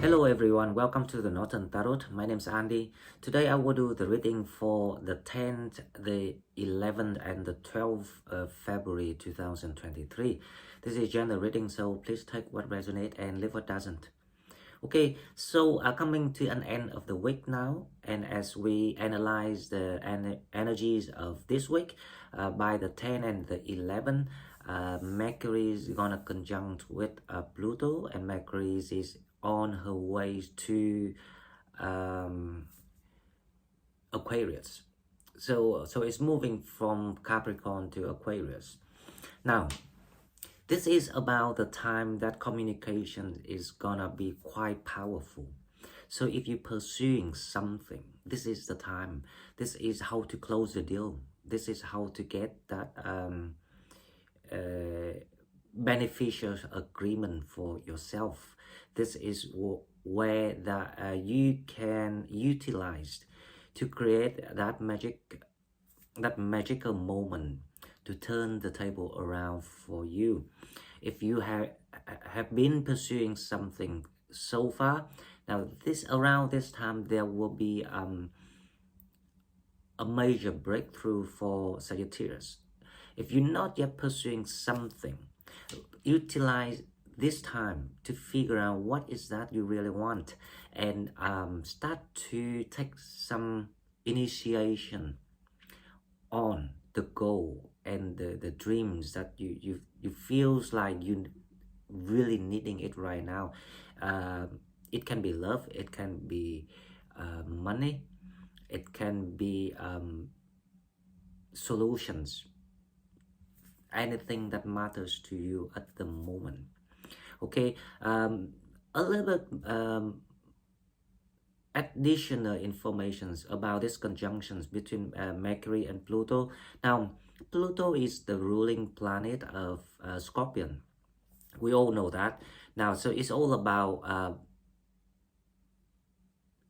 Hello everyone, welcome to the Northern Tarot. My name is Andy. Today I will do the reading for the 10th, the 11th and the 12th of February 2023. This is general reading, so please take what resonates and leave what doesn't. Okay, so coming to an end of the week now, and as we analyze the energies of this week, by the 10th and the 11th, Mercury is gonna conjunct with Pluto, and Mercury is on her way to Aquarius. So it's moving from Capricorn to Aquarius. Now, this is about the time that communication is gonna be quite powerful. So if you're pursuing something, this is the time. This is how to close the deal. This is how to get that beneficial agreement for yourself. This is where that you can utilize to create that magical moment to turn the table around for you. If you have been pursuing something so far, now around this time there will be a major breakthrough for Sagittarius. If you're not yet pursuing something, utilize this time to figure out what is that you really want, and start to take some initiation on the goal and the dreams that you feels like you really needing it right now. It can be love, it can be money, it can be solutions, anything that matters to you at the moment. Okay, a little bit additional informations about these conjunctions between Mercury and Pluto. Now, Pluto is the ruling planet of Scorpion. We all know that. Now, so it's all about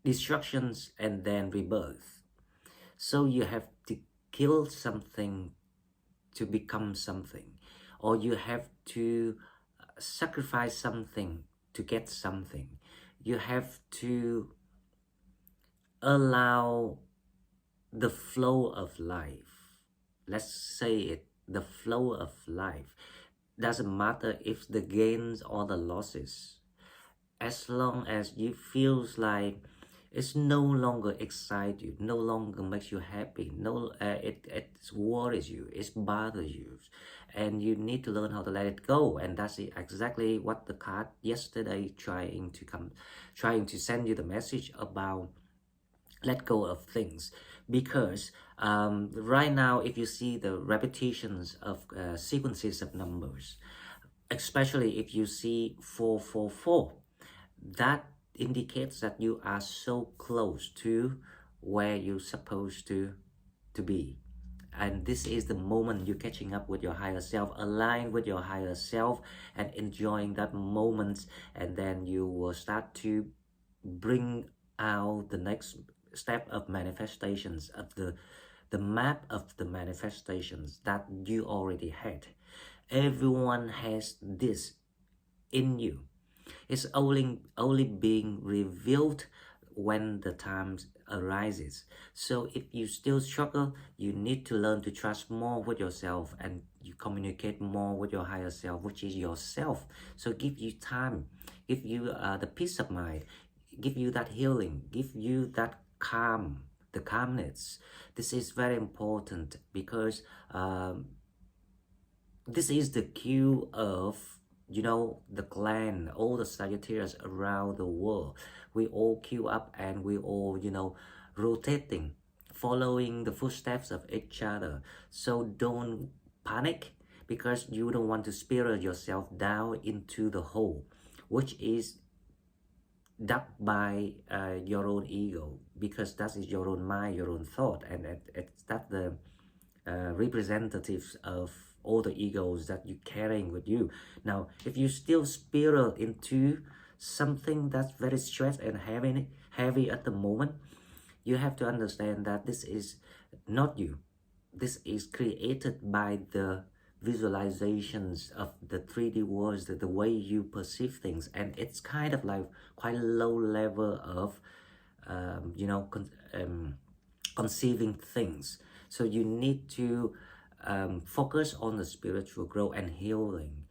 destructions and then rebirth. So you have to kill something to become something, or you have to sacrifice something to get something. You have to allow the flow of life. Let's say it, the flow of life. Doesn't matter if the gains or the losses, as long as you feels like it's no longer excites you, no longer makes you happy, it worries you, it bothers you, and you need to learn how to let it go. And that's exactly what the card yesterday trying to send you the message about. Let go of things, because right now if you see the repetitions of sequences of numbers, especially if you see 444, that indicates that you are so close to where you're supposed to be. And this is the moment you're catching up with your higher self, align with your higher self and enjoying that moment, and then you will start to bring out the next step of manifestations, of the map of the manifestations that you already had. Everyone has this in you. It's only being revealed when the time arises. So if you still struggle, you need to learn to trust more with yourself, and you communicate more with your higher self, which is yourself. So give you time, give you the peace of mind, give you that healing, give you that the calmness. This is very important, because this is the cue of, the clan, all the Sagittarius around the world. We all queue up and we all, rotating, following the footsteps of each other. So don't panic, because you don't want to spiral yourself down into the hole, which is dug by your own ego, because that is your own mind, your own thought, and it's that the representatives of all the egos that you're carrying with you. Now, if you still spiral into something that's very stressed and heavy at the moment, you have to understand that this is not you. This is created by the visualizations of the 3D worlds, the way you perceive things, and it's kind of like quite a low level of you know, conceiving things. So you need to focus on the spiritual growth and healing.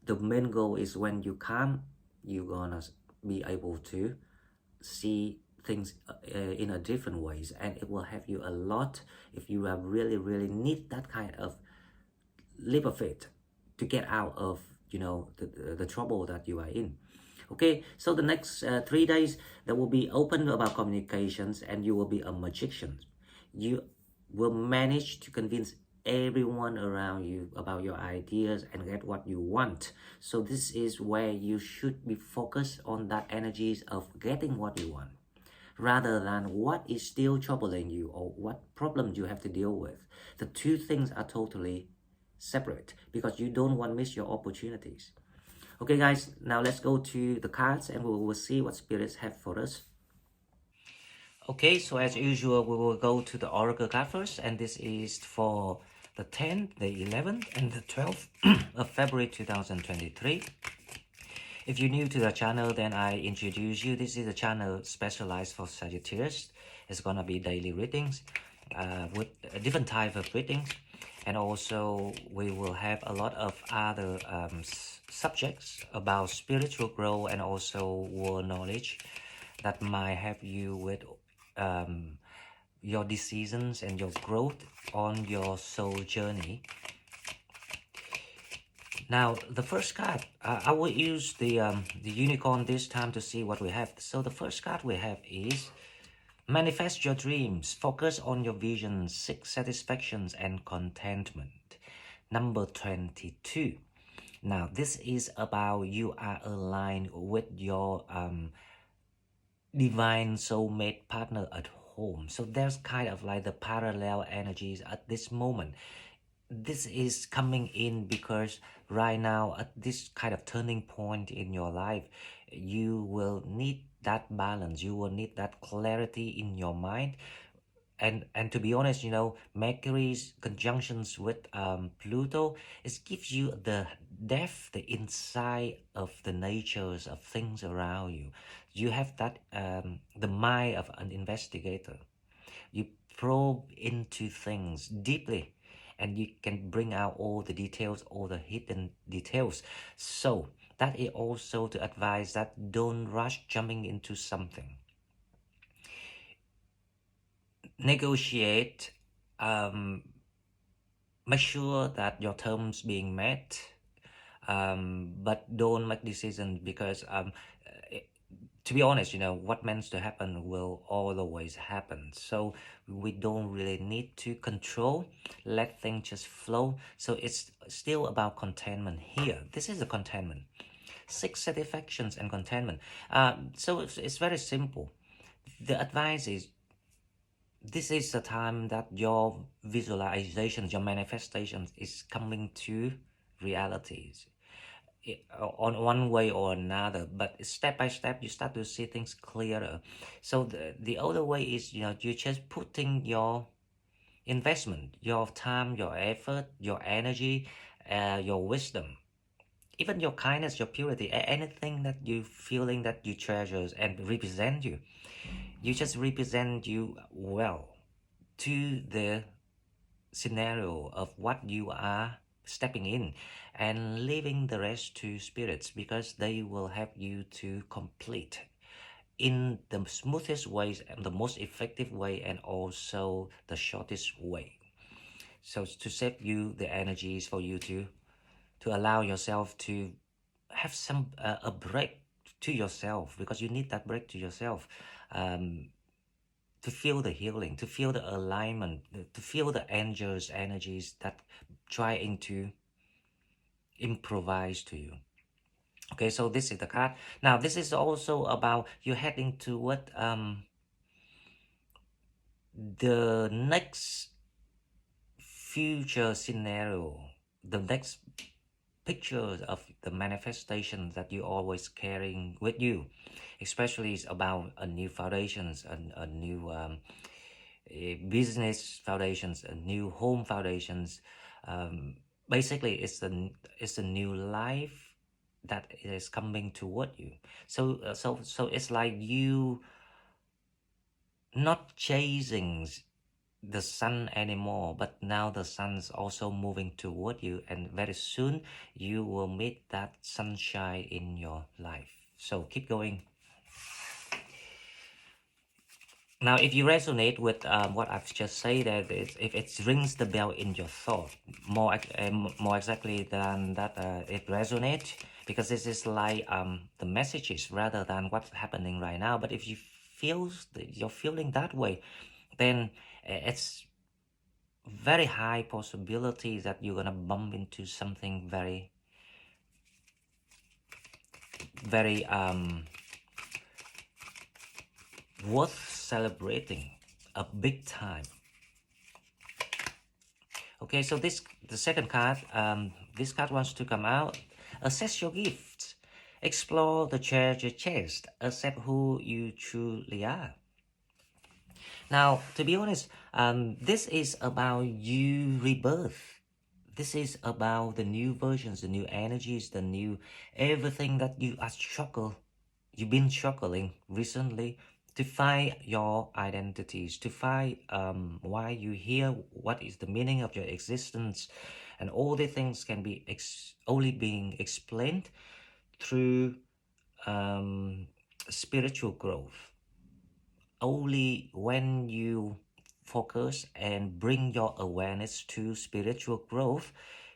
The main goal is when you calm, you're gonna be able to see things in a different ways, and it will help you a lot if you are really need that kind of leap of faith to get out of, you know, the trouble that you are in. Okay, so the next 3 days that will be open about communications, and you will be a magician. You will manage to convince everyone around you about your ideas and get what you want. So this is where you should be focused on that energies of getting what you want, rather than what is still troubling you or what problems you have to deal with. The two things are totally separate, because you don't want to miss your opportunities. Okay guys, now let's go to the cards and we will see what spirits have for us. Okay, so as usual, we will go to the oracle card first, and this is for the 10th, the 11th, and the 12th of February 2023. If you're new to the channel, then I introduce you. This is a channel specialized for Sagittarius. It's gonna be daily readings with a different type of readings, and also we will have a lot of other subjects about spiritual growth and also world knowledge that might help you with your decisions and your growth on your soul journey. Now, the first card, I will use the unicorn this time to see what we have. So the first card we have is manifest your dreams, focus on your visions, seek satisfactions and contentment. Number 22. Now, this is about you are aligned with your divine soulmate partner at home. So there's kind of like the parallel energies at this moment. This is coming in because right now at this kind of turning point in your life, you will need that balance, you will need that clarity in your mind. And to be honest, you know, Mercury's conjunctions with Pluto, it gives you the depth, the insight of the natures of things around you. You have that the mind of an investigator. You probe into things deeply, and you can bring out all the details, all the hidden details. So that is also to advise that don't rush jumping into something. Negotiate, make sure that your terms being met, but don't make decisions because to be honest, you know, what meant to happen will always happen. So we don't really need to control, let things just flow. So it's still about contentment here. This is a contentment. Seek satisfactions and contentment. So it's very simple. The advice is, this is the time that your visualizations, your manifestations is coming to realities on one way or another, but step by step you start to see things clearer. So the other way is, you know, you're just putting your investment, your time, your effort, your energy, your wisdom, even your kindness, your purity, anything that you feeling that you treasures and represent you. You just represent you well to the scenario of what you are stepping in, and leaving the rest to spirits, because they will help you to complete in the smoothest ways and the most effective way, and also the shortest way. So to save you the energies for you to allow yourself to have some a break to yourself, because you need that break to yourself, to feel the healing, to feel the alignment, to feel the angels energies that trying to improvise to you. Okay, so this is the card. Now this is also about you heading toward the next future scenario, the next pictures of the manifestation that you always carrying with you, especially about a new foundations, a new business foundations, a new home foundations, Basically, it's a new life that is coming toward you. So it's like you not chasing the sun anymore, but now the sun's also moving toward you, and very soon you will meet that sunshine in your life. So keep going. Now, if you resonate with what I've just said, that if it rings the bell in your thought, more exactly than that, it resonates, because this is like the messages rather than what's happening right now. But if you you're feeling that way, then it's very high possibility that you're gonna bump into something very, very worth celebrating, a big time. Okay, so the second card, this card wants to come out. Assess your gifts, explore the treasure chest, accept who you truly are. Now, to be honest, this is about you rebirth. This is about the new versions, the new energies, the new everything that you've been struggling recently to find your identities, to find why you're here, what is the meaning of your existence, and all the things can be only being explained through spiritual growth. Only when you focus and bring your awareness to spiritual growth,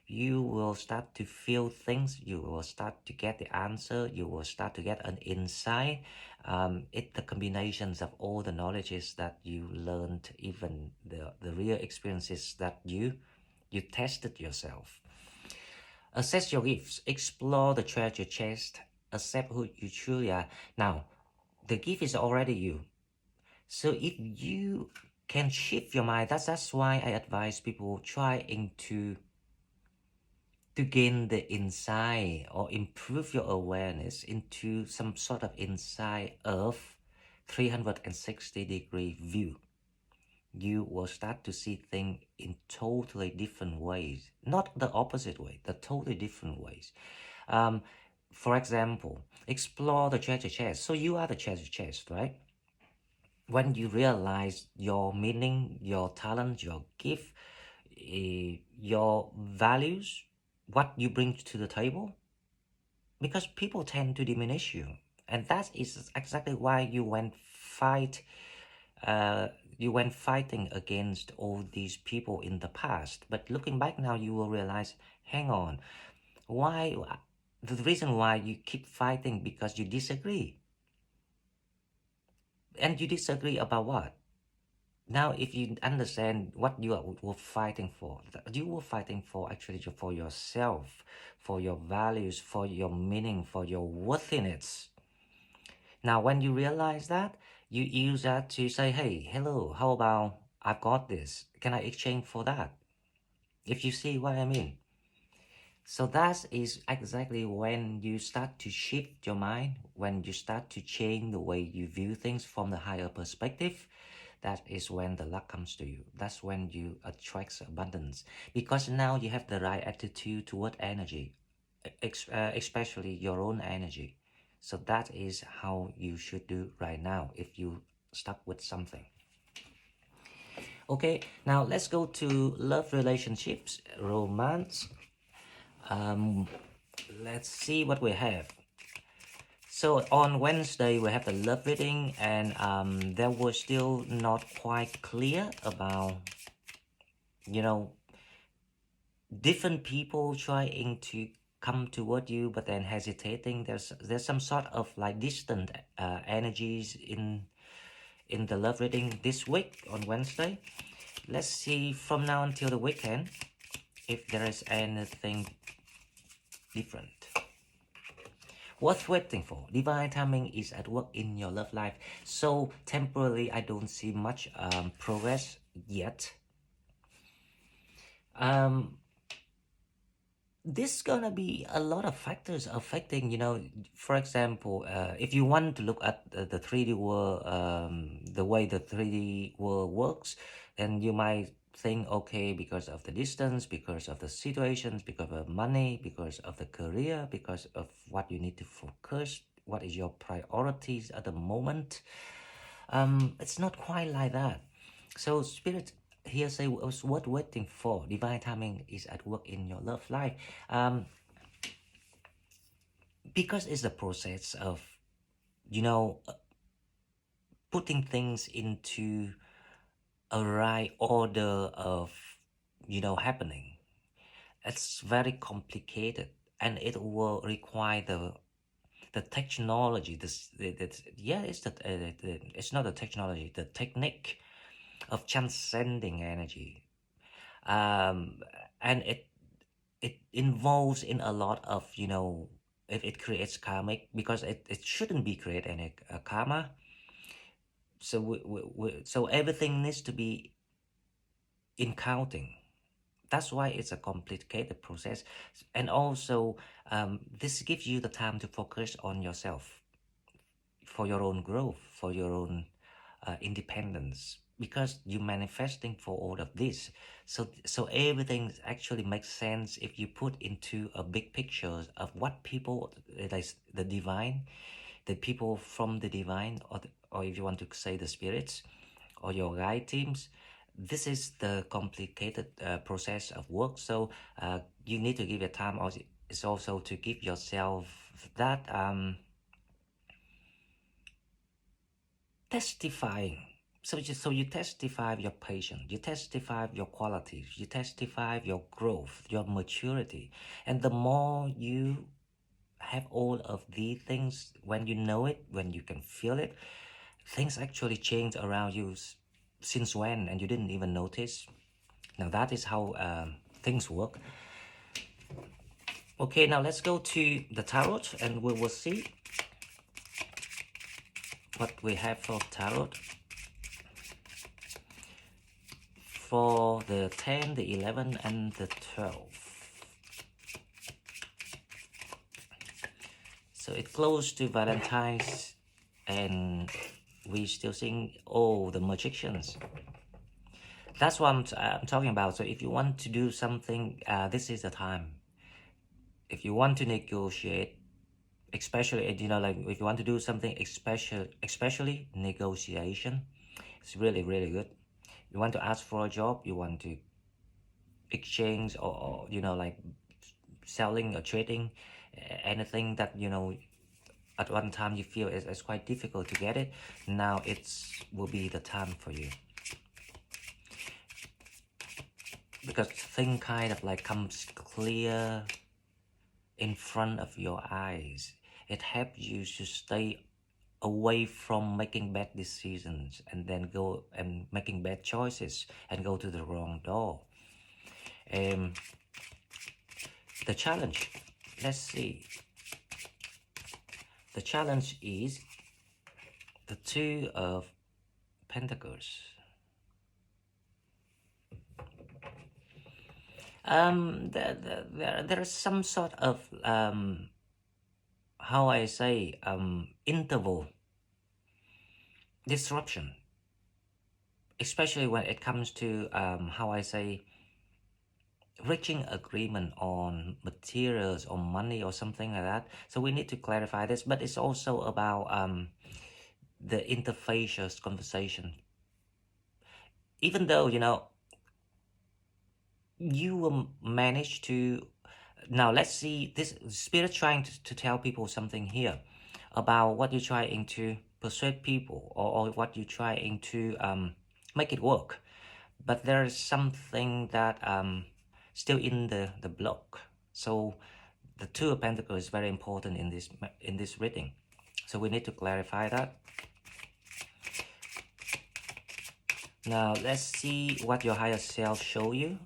you will start to feel things, you will start to get the answer, you will start to get an insight. It's the combinations of all the knowledges that you learned, even the real experiences that you tested yourself. Assess your gifts, explore the treasure chest, accept who you truly are. Now, the gift is already you. So if you can shift your mind, that's why I advise people trying to gain the insight or improve your awareness into some sort of insight of 360-degree view. You will start to see things in totally different ways, not the opposite way, the totally different ways. Um, for example, explore the treasure chest. So you are the treasure chest, right? When you realize your meaning, your talent, your gift, your values, what you bring to the table, because people tend to diminish you, and that is exactly why uh, you went fighting against all these people in the past. But looking back now, you will realize, hang on, why? The reason why you keep fighting because you disagree, and you disagree about what? Now, if you understand what were fighting for, you were fighting for actually for yourself, for your values, for your meaning, for your worthiness. Now, when you realize that, you use that to say, hey, hello, how about I've got this? Can I exchange for that? If you see what I mean. So that is exactly when you start to shift your mind, when you start to change the way you view things from the higher perspective. That is when the luck comes to you. That's when you attract abundance, because now you have the right attitude toward energy, especially your own energy. So that is how you should do right now if you stuck with something. Okay, now let's go to love, relationships, romance. Let's see what we have. So on Wednesday we have the love reading, and there was still not quite clear about, you know, different people trying to come toward you but then hesitating. There's some sort of like distant energies in the love reading this week on Wednesday. Let's see from now until the weekend if there is anything different. Worth waiting for. Divine timing is at work in your love life. So temporarily, I don't see much progress yet. This gonna be a lot of factors affecting, for example, if you want to look at the 3D world, the way the 3D world works, then you might think, okay, because of the distance, because of the situations, because of money, because of the career, because of what you need to focus, what is your priorities at the moment. It's not quite like that. So spirit here say was what waiting for. Divine timing is at work in your love life. Because it's a process of, you know, putting things into a right order of, you know, happening. It's very complicated, and it will require the technology. Yeah, it's it's not the technology, the technique of transcending energy. um, and it involves in a lot of, you know, it creates karmic, because it shouldn't be create any karma. So so everything needs to be in counting. That's why it's a complicated process. And also, this gives you the time to focus on yourself, for your own growth, for your own independence, because you're manifesting for all of this. So everything actually makes sense if you put into a big picture of what people, like the divine, the people from the divine, or if you want to say the spirits, or your guide teams. This is the complicated process of work. So you need to give your time. Also, it's also to give yourself that testifying. So you testify your patience, you testify your qualities, you testify your growth, your maturity. And the more you have all of these things, when you know it, when you can feel it, things actually change around you since when, and you didn't even notice. Now that is how things work. Okay, now let's go to the tarot, and we will see what we have for tarot for the 10, the 11, and the 12. So it's close to Valentine's, and we still sing, oh, the magicians. That's what I'm talking about. So if you want to do something, this is the time. If you want to negotiate, especially, you know, like if you want to do something especially negotiation, it's really, really good. You want to ask for a job, you want to exchange, or you know, like selling or trading, anything that, you know, at one time you feel it's quite difficult to get it. Now it's will be the time for you, because thing kind of like comes clear in front of your eyes. It helps you to stay away from making bad decisions, and then go and making bad choices and go to the wrong door. um the challenge, let's see, the challenge is the Two of Pentacles. There's some sort of how I say, interval disruption, especially when it comes to how I say, reaching agreement on materials or money or something like that. So we need to clarify this, but it's also about the interfacial conversation. Even though, you know, you will manage to, now let's see, this spirit trying to tell people something here about what you're trying to persuade people, or what you're trying to make it work. But there's something that still in the block. So the Two of Pentacles is very important in this reading. So we need to clarify that. Now let's see what your higher self show you,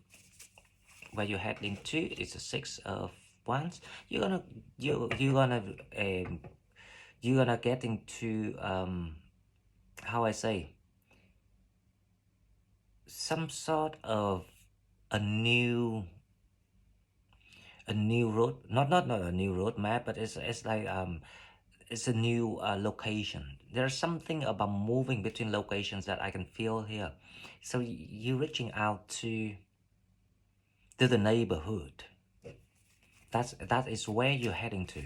where you're heading to. It's a Six of Wands. You're gonna get into how I say, some sort of a new road, not a new road map, but it's like it's a new location. There's something about moving between locations that I can feel here. So you're reaching out to the neighborhood. That is where you're heading to.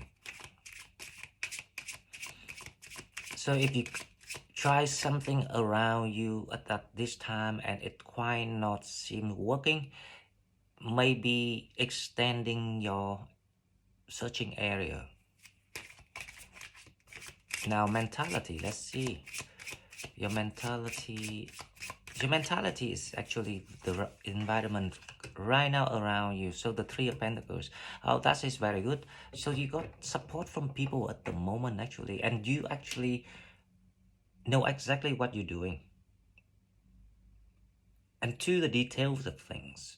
So if you try something around you at this time and it quite not seem working, maybe extending your searching area. Now mentality, let's see. Your mentality is actually the environment right now around you. So the Three of Pentacles, oh, that is very good. So you got support from people at the moment actually, and you actually know exactly what you're doing and to the details of things.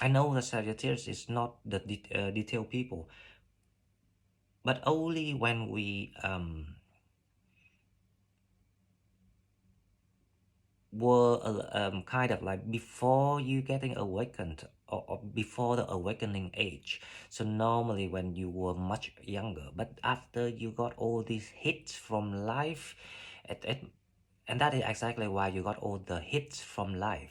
I know that Sagittarius is not the detailed people, but only when we were kind of like before you getting awakened, or before the awakening age. So normally when you were much younger, but after you got all these hits from life, and that is exactly why you got all the hits from life.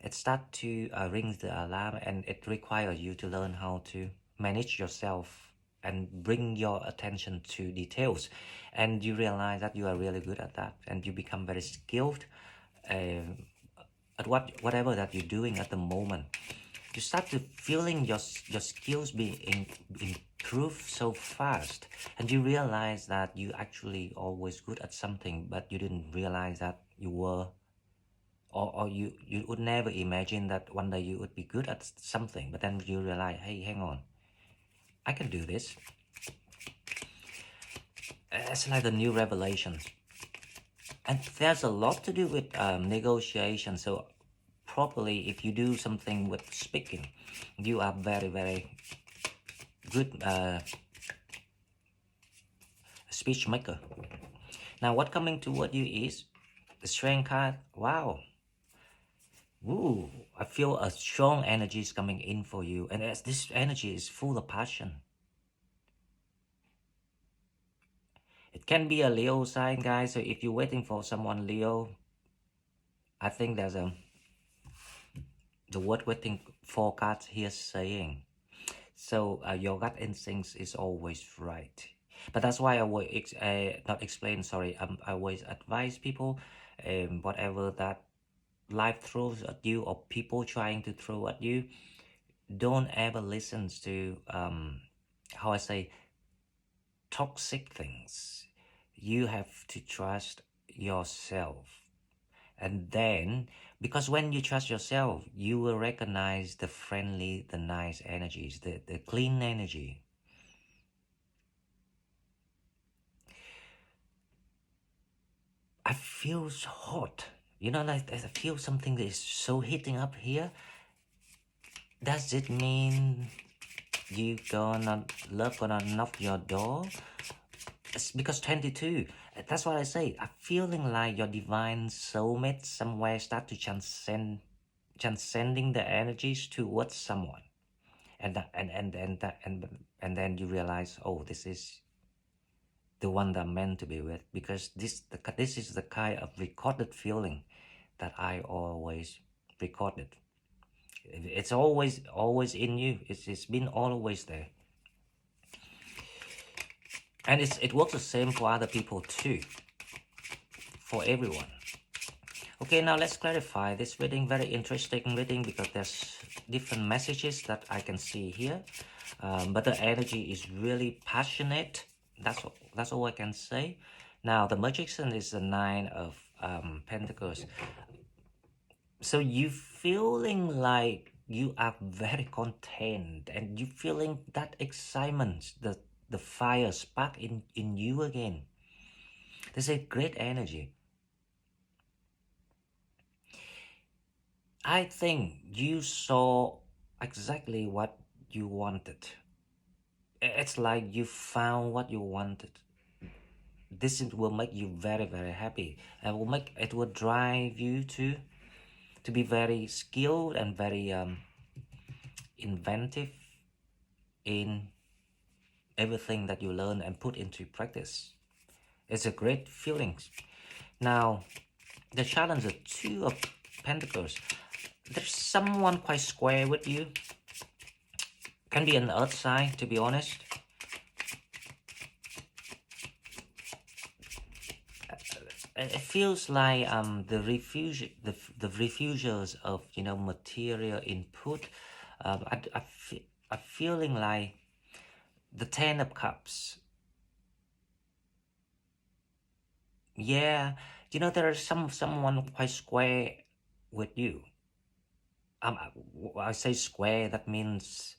It start to ring the alarm, and it requires you to learn how to manage yourself and bring your attention to details, and you realize that you are really good at that, and you become very skilled uh, at whatever that you're doing at the moment. You start to feeling your skills being improved so fast, and you realize that you actually always good at something, but you didn't realize that you were, or you would never imagine that one day you would be good at something, but then you realize, hey, hang on, I can do this. It's like the new revelations. And there's a lot to do with negotiation. So properly, if you do something with speaking, you are very, very good speech maker. Now what coming toward you is the strength card. Wow. Ooh, I feel a strong energy is coming in for you, and as this energy is full of passion. It can be a Leo sign, guys. So if you're waiting for someone Leo, I think there's the word waiting for cards here saying. So your gut instincts is always right. But that's why I will not explain, sorry, I always advise people, whatever that life throws at you or people trying to throw at you, don't ever listen to, how I say, toxic things. You have to trust yourself. And then, because when you trust yourself, you will recognize the friendly, the nice energies, the clean energy. I feel so hot. You know, like I feel something that is so heating up here. Does it mean love gonna knock your door? It's because 22. That's what I say. I'm feeling like your divine soulmate somewhere start to transcending the energies towards someone, and and then you realize, oh, this is the one that I'm meant to be with, because this is the kind of recorded feeling that I always recorded. It's always in you. It's been always there, and it works the same for other people too, for everyone. Okay, now let's clarify this reading. Very interesting reading because there's different messages that I can see here, but the energy is really passionate. That's all I can say. Now the magician is the Nine of Pentacles. So you feeling like you are very content, and you feeling that excitement, the fire spark in you again. There's a great energy. I think you saw exactly what you wanted. It's like you found what you wanted. This will make you very, very happy, and it will drive you to be very skilled and very inventive in everything that you learn and put into practice. It's a great feeling. Now, the challenge of Two of Pentacles. There's someone quite square with you. Can be an earth sign, to be honest. It feels like the refusers of material input. I'm feeling like the Ten of Cups. Yeah, there is someone quite square with you. I say square. That means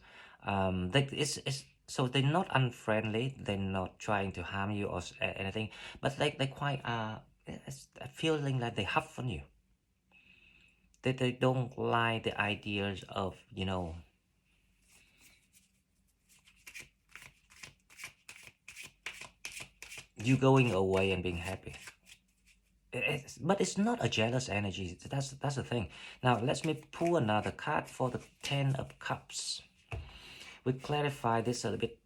so they're not unfriendly. They're not trying to harm you or anything, but they quite it's a feeling like they huff on you. They don't like the ideas of you going away and being happy. But it's not a jealous energy. That's the thing. Now let me pull another card for the Ten of Cups. We clarify this a little bit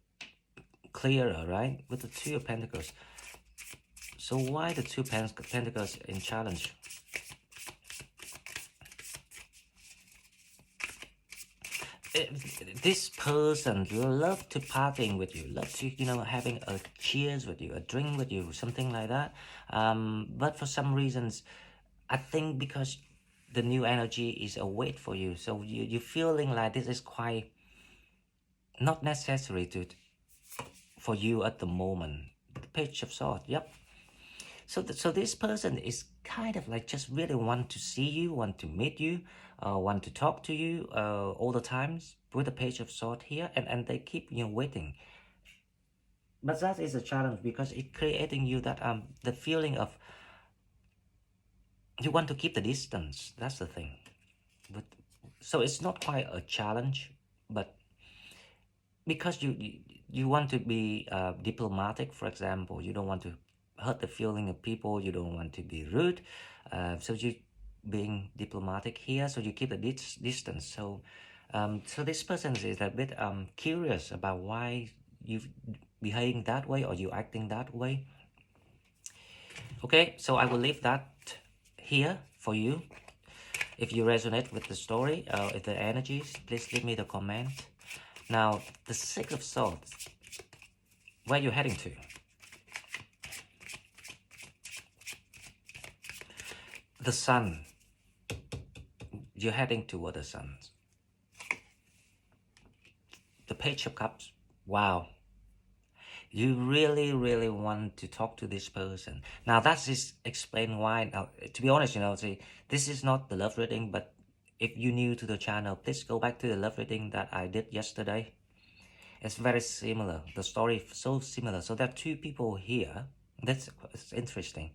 clearer, right? With the Two of Pentacles. So why the Two Pentacles in challenge? This person love to partying with you, love to having a cheers with you, a drink with you, something like that. But for some reasons, I think because the new energy is a weight for you, so you're feeling like this is quite not necessary for you at the moment. The Page of Swords, yep. So this person is kind of like just really want to see you, want to meet you, want to talk to you all the times with the Page of Swords here, and they keep waiting. But that is a challenge because it's creating you that the feeling of you want to keep the distance. That's the thing. But so it's not quite a challenge, but because you want to be diplomatic, for example, you don't want to hurt the feeling of people, you don't want to be rude, so you being diplomatic here, so you keep a distance. So so this person is a bit curious about why you behaving that way or you acting that way. Okay, so I will leave that here for you. If you resonate with the story, with the energies, please leave me the comment. Now, the Six of Swords, where are you heading to? The Sun, you're heading toward the Sun. The Page of Cups, wow. You really, really want to talk to this person. Now, that is explain why. Now, to be honest, see, this is not the love reading, but if you're new to the channel, please go back to the love reading that I did yesterday. It's very similar. The story is so similar. So there are two people here. That's interesting.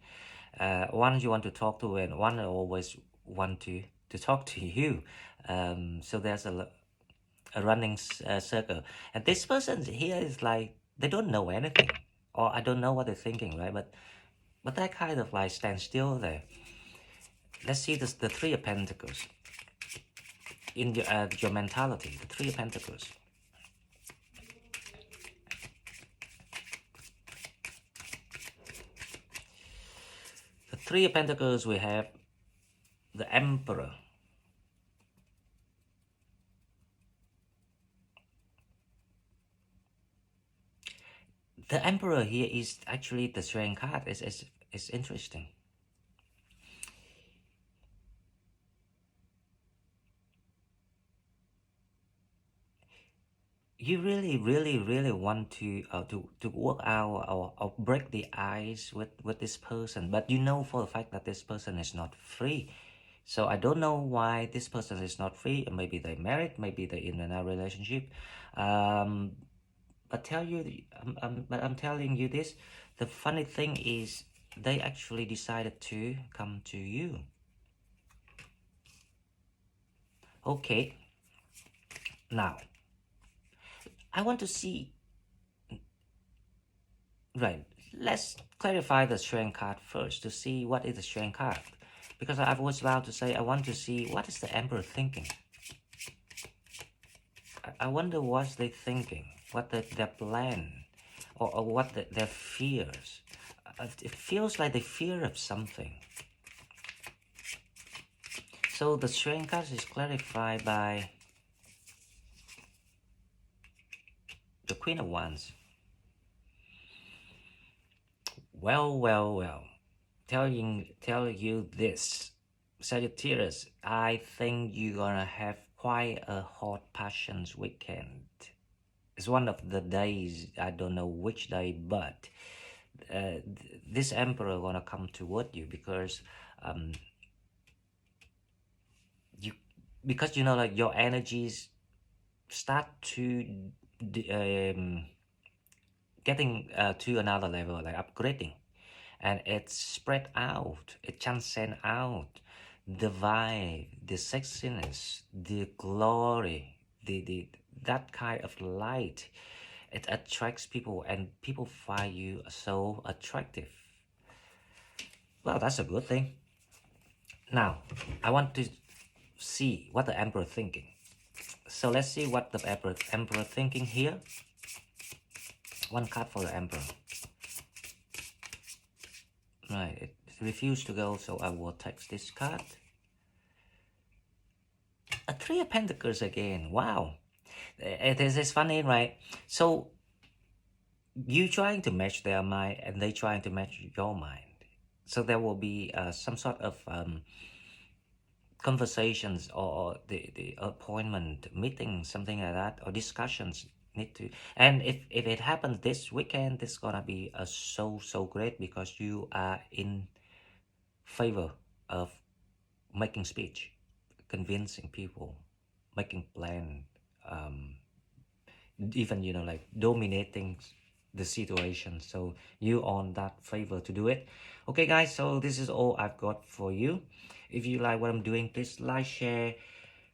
One you want to talk to, and one always want to talk to you. So there's a running circle. And this person here is like, they don't know anything. Or I don't know what they're thinking, right? But that kind of like stand still there. Let's see the Three of Pentacles. In your mentality, the Three of Pentacles. The Three of Pentacles, we have the Emperor. The Emperor here is actually the Strength card. It's interesting. You really, really, really want to work out or break the ice with this person, but you know for the fact that this person is not free. So I don't know why this person is not free. Maybe they're married, maybe they're in a relationship. But I'm telling you this. The funny thing is, they actually decided to come to you. Okay. Now, I want to see. Right. Let's clarify the Strength card first to see what is the Strength card. Because I was about to say I want to see what is the Emperor thinking. I wonder what they're thinking, what their plan. or what their fears. It feels like they fear of something. So the Strength card is clarified by the Queen of Wands. Well. Tell you this, Sagittarius, I think you're gonna have quite a hot passions weekend. It's one of the days, I don't know which day, but this emperor gonna come toward you because you you know, like, your energies start to getting to another level, like upgrading, and it's spread out, it transcends out the vibe, the sexiness, the glory, the that kind of light. It attracts people, and people find you so attractive. Well, that's a good thing. Now, I want to see what the emperor thinking. So let's see what the emperor thinking here. One card for the emperor. Right, it refused to go, so I will text this card. A Three of Pentacles again. Wow. It is funny, right? So you trying to match their mind, and they trying to match your mind. So there will be some sort of conversations, or the appointment meeting, something like that, or discussions need to. And if it happens this weekend, it's gonna be so great, because you are in favor of making speech, convincing people, making plan, even, you know, like dominating the situation. So you on that favor to do it. Okay guys, so this is all I've got for you. If you like what I'm doing, please like, share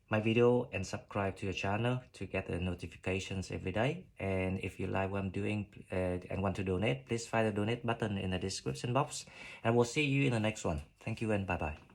my video, and subscribe to your channel to get the notifications every day. And if you like what I'm doing and want to donate, please find the donate button in the description box, and we'll see you in the next one. Thank you and bye bye.